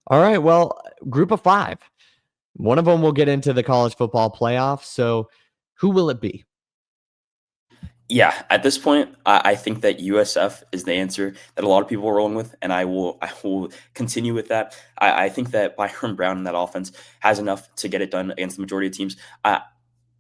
All right. Well, group of five. One of them will get into the college football playoff. So who will it be? Yeah, at this point, I think that USF is the answer that a lot of people are rolling with, and I will continue with that. I think that Byron Brown in that offense has enough to get it done against the majority of teams.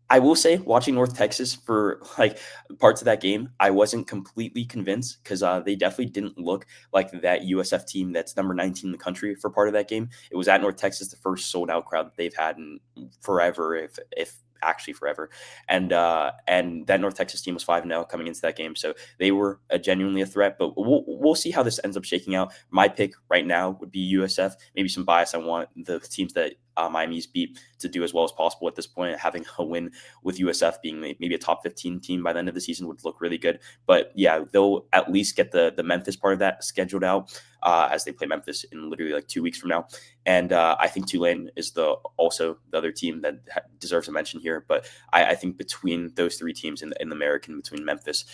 I will say, watching North Texas for like parts of that game, I wasn't completely convinced because they definitely didn't look like that USF team that's number 19 in the country for part of that game. It was at North Texas, the first sold out crowd that they've had in forever, if actually forever. And that North Texas team was 5-0 coming into that game, so they were genuinely a threat. But we'll see how this ends up shaking out. My pick right now would be USF. Maybe some bias. I want the teams that Miami's beat to do as well as possible at this point. Having a win with USF being maybe a top 15 team by the end of the season would look really good. But yeah, they'll at least get the Memphis part of that scheduled out as they play Memphis in literally like 2 weeks from now. And I think Tulane is also the other team that deserves a mention here. But I think between those three teams in the American, between Memphis,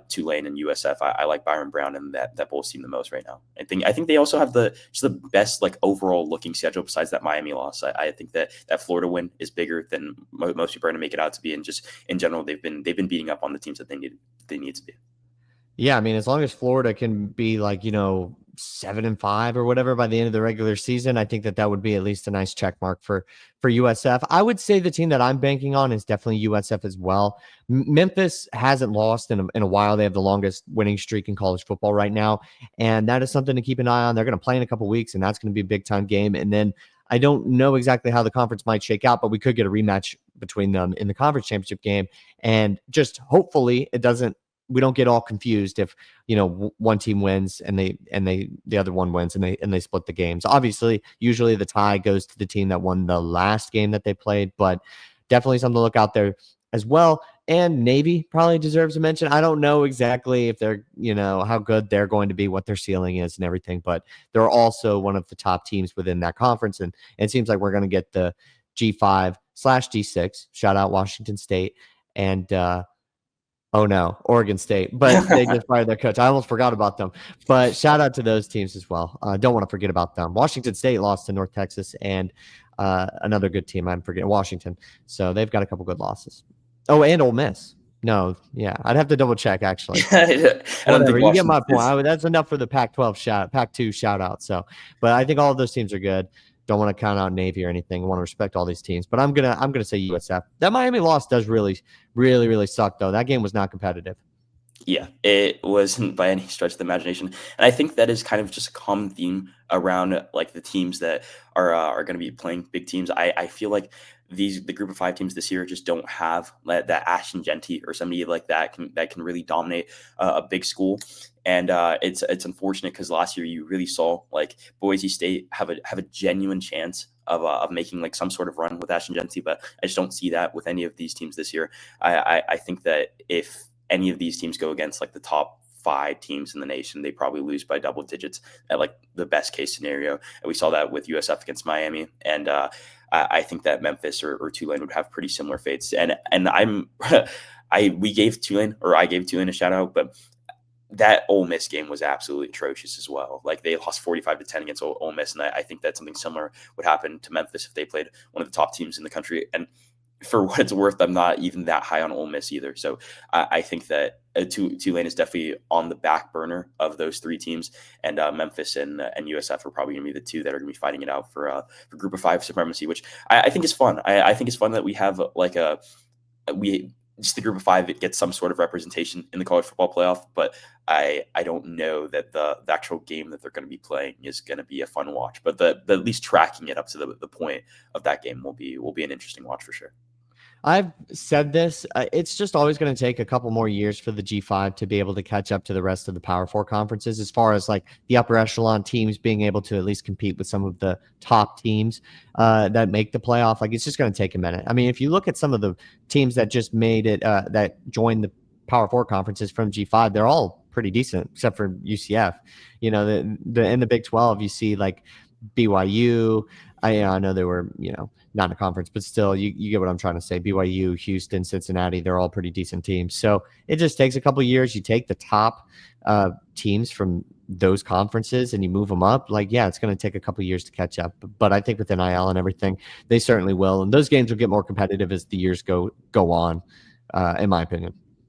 Tulane, and USF, I like Byron Brown and that Bulls team the most right now. I think they also have just the best like overall looking schedule besides that Miami loss. I think that Florida win is bigger than most people are going to make it out to be, and just in general, they've been beating up on the teams that they need to be. Yeah, I mean, as long as Florida can be like, 7-5 or whatever by the end of the regular season, I think that would be at least a nice check mark for USF. I would say the team that I'm banking on is definitely USF as well. Memphis hasn't lost in a while. They have the longest winning streak in college football right now, and that is something to keep an eye on. They're going to play in a couple weeks, and that's going to be a big time game. And then I don't know exactly how the conference might shake out, but we could get a rematch between them in the conference championship game, and just hopefully we don't get all confused if one team wins and the other one wins and they split the games. Obviously, usually the tie goes to the team that won the last game that they played, but definitely something to look out there as well. And Navy probably deserves a mention. I don't know exactly if they're how good they're going to be, what their ceiling is, and everything, but they're also one of the top teams within that conference, and it seems like we're going to get the G5/G6. Shout out Washington State and oh no, Oregon State, but they just fired their coach. I almost forgot about them, but shout out to those teams as well. Don't want to forget about them. Washington State lost to North Texas, and another good team, I'm forgetting, Washington. So they've got a couple good losses. Oh, and Ole Miss. No, yeah, I'd have to double check actually. I don't Whatever, think you get my Washington point. That's enough for the Pac-2 shout out. So, but I think all of those teams are good. Don't want to count out Navy or anything. I want to respect all these teams, but I'm gonna say USF. That Miami loss does really, really, really suck though. That game was not competitive. Yeah, it wasn't by any stretch of the imagination, and I think that is kind of just a common theme around like the teams that are going to be playing big teams. I feel like the group of five teams this year just don't have that Ashton Genty or somebody like that can really dominate a big school, and it's unfortunate because last year you really saw like Boise State have a genuine chance of making like some sort of run with Ashton Genty, but I just don't see that with any of these teams this year. I think that if any of these teams go against like the top five teams in the nation, they probably lose by double digits at like the best case scenario. And we saw that with USF against Miami. And I think that Memphis or Tulane would have pretty similar fates. And I gave Tulane a shout out, but that Ole Miss game was absolutely atrocious as well. Like they lost 45-10 against Ole Miss. And I think that something similar would happen to Memphis if they played one of the top teams in the country. And for what it's worth, I'm not even that high on Ole Miss either. So I think that Tulane is definitely on the back burner of those three teams, and Memphis and USF are probably going to be the two that are going to be fighting it out for Group of Five supremacy, which I think is fun. I think it's fun that we have like just the Group of Five. It gets some sort of representation in the college football playoff, but I don't know that the actual game that they're going to be playing is going to be a fun watch. But the at least tracking it up to the point of that game will be an interesting watch for sure. I've said this. It's just always going to take a couple more years for the G5 to be able to catch up to the rest of the Power Four conferences as far as like the upper echelon teams being able to at least compete with some of the top teams that make the playoff. Like it's just going to take a minute. I mean, if you look at some of the teams that just made it, that joined the Power Four conferences from G5, they're all pretty decent except for UCF. In the Big 12, you see like BYU, I know they were, not in a conference, but still, you get what I'm trying to say. BYU, Houston, Cincinnati, they're all pretty decent teams. So it just takes a couple years. You take the top teams from those conferences and you move them up. Like, yeah, it's going to take a couple years to catch up. But I think with NIL and everything, they certainly will. And those games will get more competitive as the years go on, in my opinion.